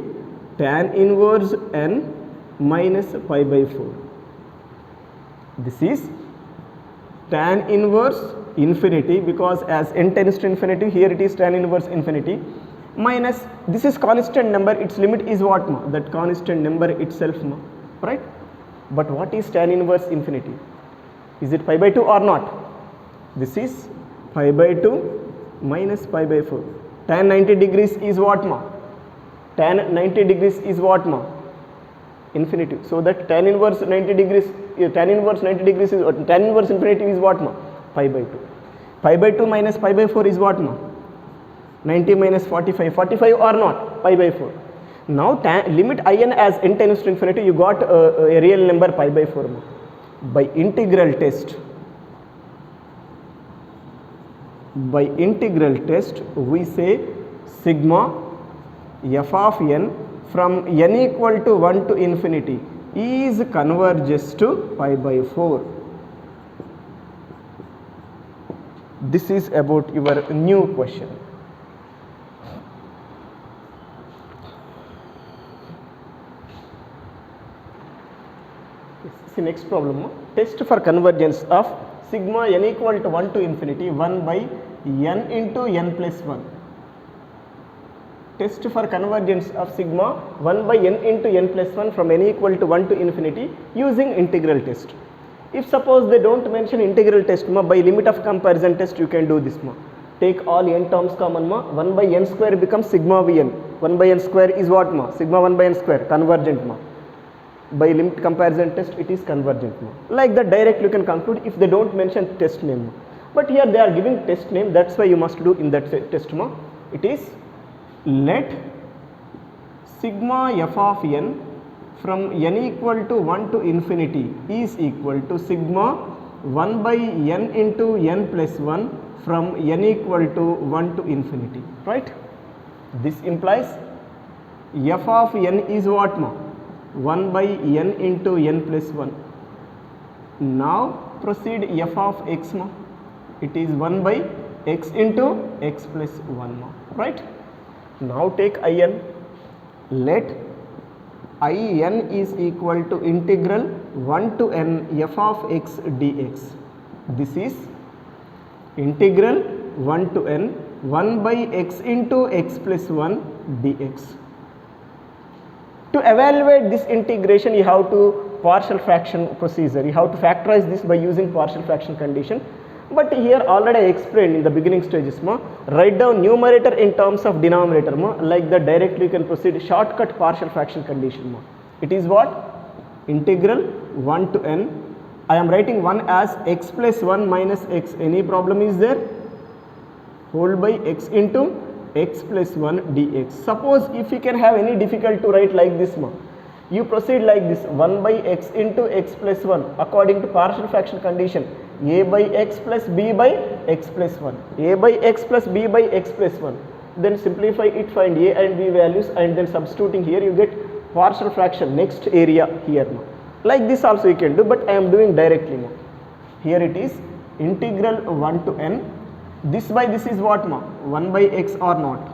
tan inverse n minus pi by 4. This is tan inverse infinity, because as n tends to infinity, here it is tan inverse infinity, minus this is constant number, its limit is what ma? That constant number itself ma, right? But what is tan inverse infinity? Is it pi by 2 or not? This is pi by 2 minus pi by 4. Tan 90 degrees is what ma? Tan 90 degrees is what ma? Infinity. So that tan inverse 90 degrees, tan inverse 90 degrees is what? Tan inverse infinity is what ma? Pi by 2. Pi by 2 minus pi by 4 is what ma? 90 minus 45. 45 or not? Pi by 4. Now limit in as n tends to infinity, you got a real number pi by 4 ma. By integral test, we say sigma f of n from n equal to 1 to infinity is converges to pi by 4. This is about your new question. See next problem, test for convergence of sigma n equal to 1 to infinity 1 by n into n plus 1. Test for convergence of sigma 1 by n into n plus 1 from n equal to 1 to infinity using integral test. If suppose they don't mention integral test ma, by limit of comparison test you can do this ma. Take all n terms common ma, 1 by n square becomes sigma vn. 1 by n square is what ma? Sigma 1 by n square, convergent ma. By limit comparison test it is convergent ma. Like that directly you can conclude if they don't mention test name ma. But here they are giving test name, that's why you must do in that test ma. It is let sigma f of n from n equal to 1 to infinity is equal to sigma 1 by n into n plus 1 from n equal to 1 to infinity, right? This implies f of n is what ma? 1 by n into n plus 1. Now proceed f of x ma. It is 1 by x into x plus 1 ma, right? Now take in. Let in is equal to integral 1 to n f of x dx. This is integral 1 to n 1 by x into x plus 1 dx. To evaluate this integration, you have to partial fraction procedure. You have to factorize this by using partial fraction condition. But here already I explained in the beginning stages ma, write down numerator in terms of denominator ma, like that directly you can proceed shortcut partial fraction condition ma. It is what? Integral 1 to n. I am writing 1 as x plus 1 minus x. Any problem is there? Whole by x into x plus 1 dx. Suppose if you can have any difficulty to write like this ma, you proceed like this 1 by x into x plus 1 according to partial fraction condition, a by x plus b by x plus 1, a by x plus b by x plus 1. Then simplify it, find a and b values, and then substituting here you get partial fraction next area here ma. Like this also you can do, but I am doing directly ma. Here it is integral 1 to n. This by this is what ma? 1 by x or not,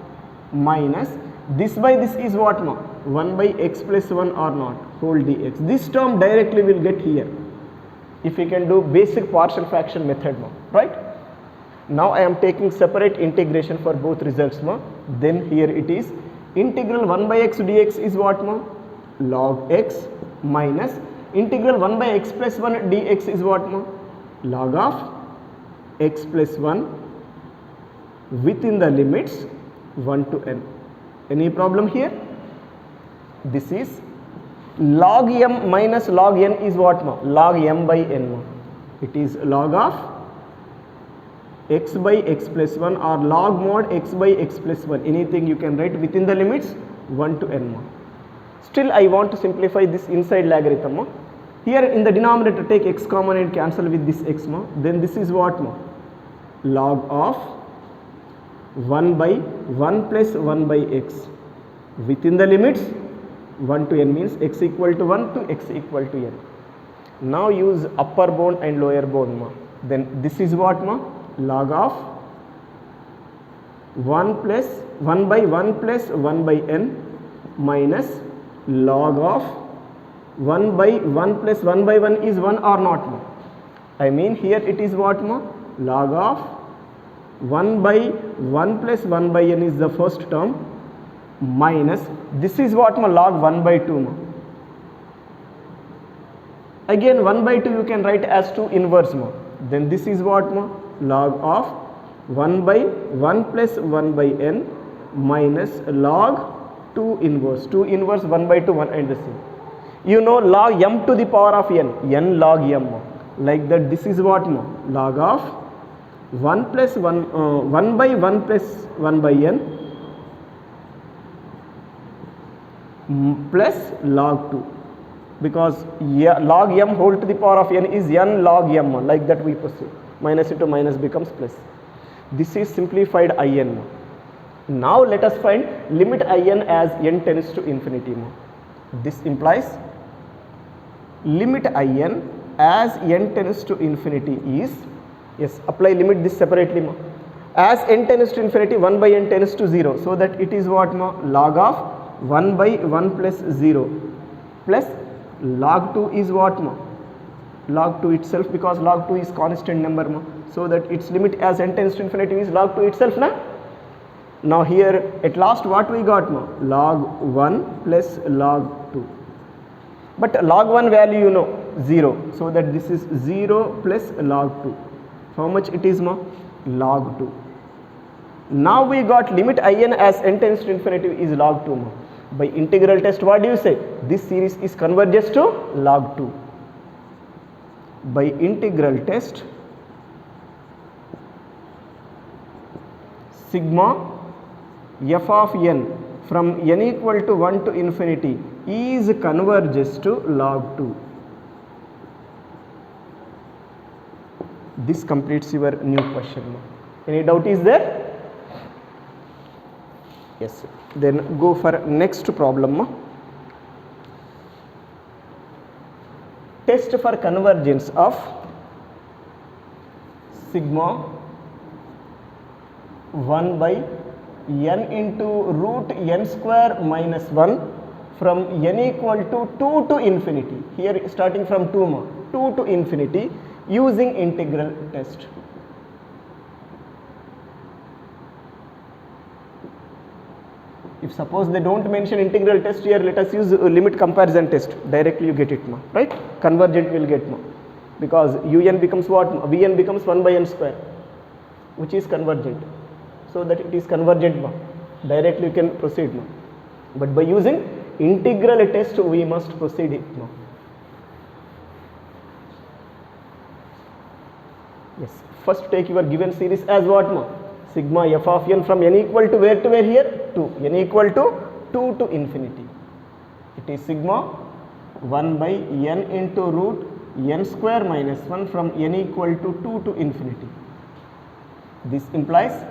minus this by this is what ma? 1 by x plus 1 or not, whole dx. This term directly will get here if you can do basic partial fraction method ma, right? Now I am taking separate integration for both results ma. Then here it is integral 1 by x dx is what ma? Log x, minus integral 1 by x plus 1 dx is what ma? Log of x plus 1 within the limits 1 to n. Any problem here? This is log m minus log n is what ma? Log m by n ma. It is log of x by x plus 1 or log mod x by x plus 1. Anything you can write within the limits 1 to n ma. Still I want to simplify this inside logarithm ma. Here in the denominator take x common and cancel with this x ma. Then this is what ma? Log of 1 by 1 plus 1 by x within the limits 1 to n means x equal to 1 to x equal to n. Now use upper bound and lower bound ma. Then this is what ma? Log of 1 plus 1 by 1 plus 1 by n minus log of 1 by 1 plus 1 by 1 is 1 or not ma? I mean here it is what ma? Log of 1 by 1 plus 1 by n is the first term minus this is what ma? Log 1 by 2 ma. Again 1 by 2 you can write as 2 inverse ma. Then this is what ma? Log of 1 by 1 plus 1 by n minus log 2 inverse. 2 inverse 1 by 2 1 and the same. You know log m to the power of n log m ma. Like that this is what ma? Log of 1 plus 1 by 1 plus 1 by n plus log 2, because log m whole to the power of n is n log m, like that we proceed. Minus into minus becomes plus. This is simplified in. Now let us find limit in as n tends to infinity. This implies limit in as n tends to infinity is, yes, apply limit this separately ma. As n tends to infinity 1 by n tends to 0, so that it is what ma? Log of 1 by 1 plus 0 plus log 2 is what ma? Log 2 itself, because log 2 is constant number ma. So that its limit as n tends to infinity is log 2 itself na. Now here at last what we got ma? Log 1 plus log 2. But log 1 value you know 0. So that this is 0 plus log 2. How much it is ma? Log 2. Now we got limit in as n tends to infinity is log 2 ma. By integral test what do you say? This series is converges to log 2. By integral test sigma f of n from n equal to 1 to infinity is converges to log 2. This completes your new question. Any doubt is there? Yes. Then go for next problem. Test for convergence of sigma 1 by n into root n square minus 1 from n equal to 2 to infinity. Here starting from 2 ma, 2 to infinity using integral test. If suppose they don't mention integral test here, let us use limit comparison test. Directly you get it ma, right? Convergent will get ma, because un becomes what? Vn becomes 1 by n square, which is convergent. So that it is convergent ma. Directly you can proceed ma. But by using integral test we must proceed it ma. Yes. First take your given series as what ma? Sigma f of n from n equal to where here? 2. N equal to 2 to infinity. It is sigma 1 by n into root n square minus 1 from n equal to 2 to infinity. This implies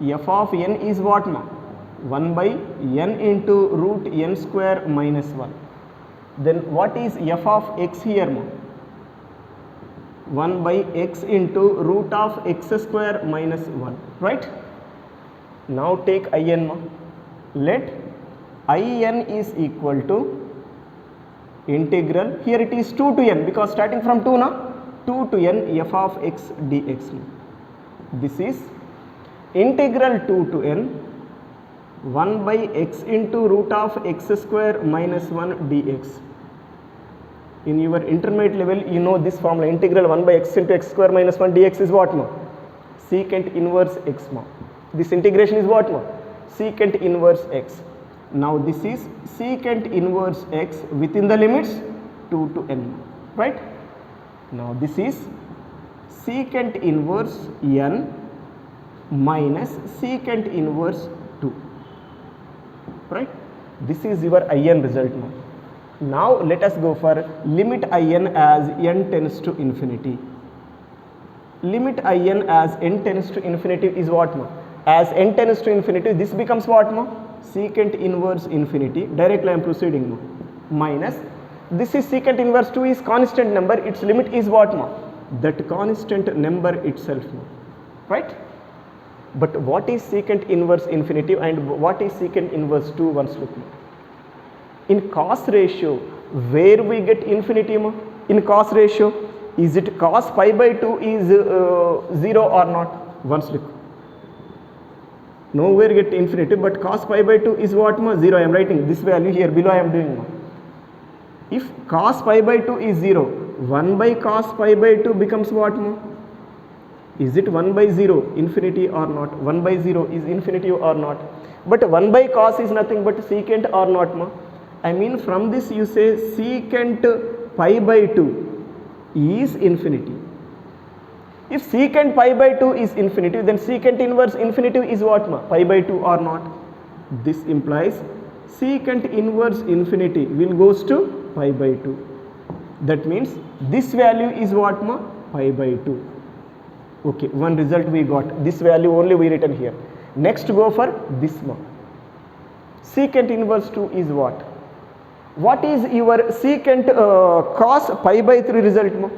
f of n is what ma? 1 by n into root n square minus 1. Then what is f of x here ma? 1 by x into root of x square minus 1, right? Now take in ma. Let in is equal to integral, here it is 2 to n, because starting from 2 na, 2 to n f of x dx. This is integral 2 to n 1 by x into root of x square minus 1 dx. In your intermediate level you know this formula, integral 1 by x into x square minus 1 dx is what ma? Secant inverse x ma. This integration is what ma? Secant inverse x. Now this is secant inverse x within the limits 2 to n, right? Now this is secant inverse n minus secant inverse 2, right? This is your in result now. Now let us go for limit in as n tends to infinity. Limit in as n tends to infinity is what ma? As n tends to infinity, this becomes what ma? secant inverse infinity, directly I am proceeding ma, minus this is secant inverse 2 is constant number, its limit is what ma, that constant number itself ma, right? But what is secant inverse infinity and what is secant inverse 2? Once look ma. In cos ratio, where we get infinity ma? In cos ratio, is it cos pi by 2 is 0 or not? Once look. Nowhere get infinity, but cos pi by 2 is what ma? 0. I am writing this value here, below I am doing ma. If cos pi by 2 is 0, 1 by cos pi by 2 becomes what ma? Is it 1 by 0 infinity or not? 1 by 0 is infinity or not? But 1 by cos is nothing but secant or not ma? I mean from this you say secant pi by 2 is infinity. If secant pi by 2 is infinity, then secant inverse infinity is what ma? Pi by 2 or not? This implies secant inverse infinity will goes to pi by 2. That means this value is what ma? Pi by 2. Okay, one result we got. This value only we written here. Next go for this ma. Secant inverse 2 is what? What is your secant cos pi by 3 result ma?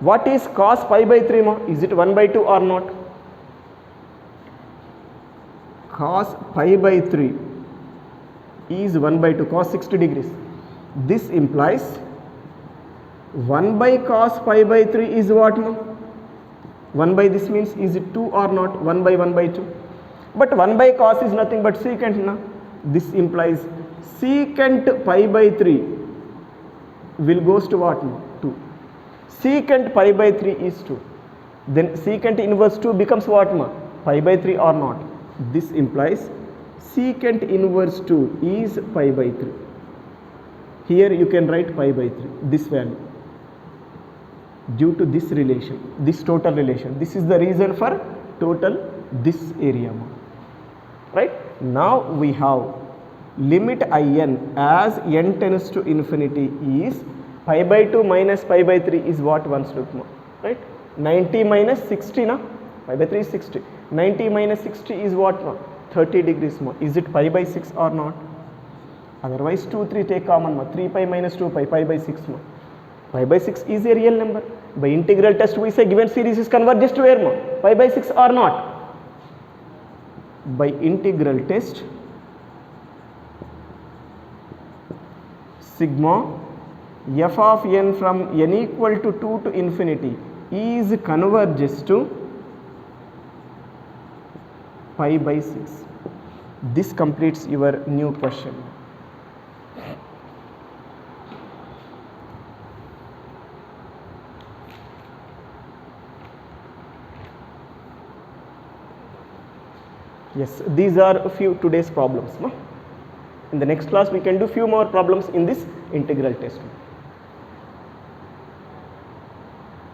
What is cos pi by 3 ma? Is it 1 by 2 or not? Cos pi by 3 is 1 by 2, cos 60 degrees. This implies 1 by cos pi by 3 is what ma? 1 by this means is it 2 or not? 1 by 1 by 2. But 1 by cos is nothing but secant na. This implies secant pi by 3 will goes to what ma? 2. Secant pi by 3 is 2. Then secant inverse 2 becomes what ma? Pi by 3 or not? This implies secant inverse 2 is pi by 3. Here you can write pi by 3, this value. Due to this relation, this total relation. This is the reason for total this area. Right? Now we have limit in as n tends to infinity is pi by 2 minus pi by 3 is what? Once look more. Right? 90 minus 60 na? Pi by 3 is 60. 90 minus 60 is what ma? 30 degrees more. Is it pi by 6 or not? Otherwise 2, 3 take common ma. 3 pi minus 2 pi, pi by 6 ma. Pi by 6 is a real number. By integral test we say given series is converges to where ma? Pi by 6 or not? By integral test, sigma f of n from n equal to 2 to infinity is converges to pi by 6. This completes your new question. Yes, these are a few today's problems. No? In the next class we can do few more problems in this integral test.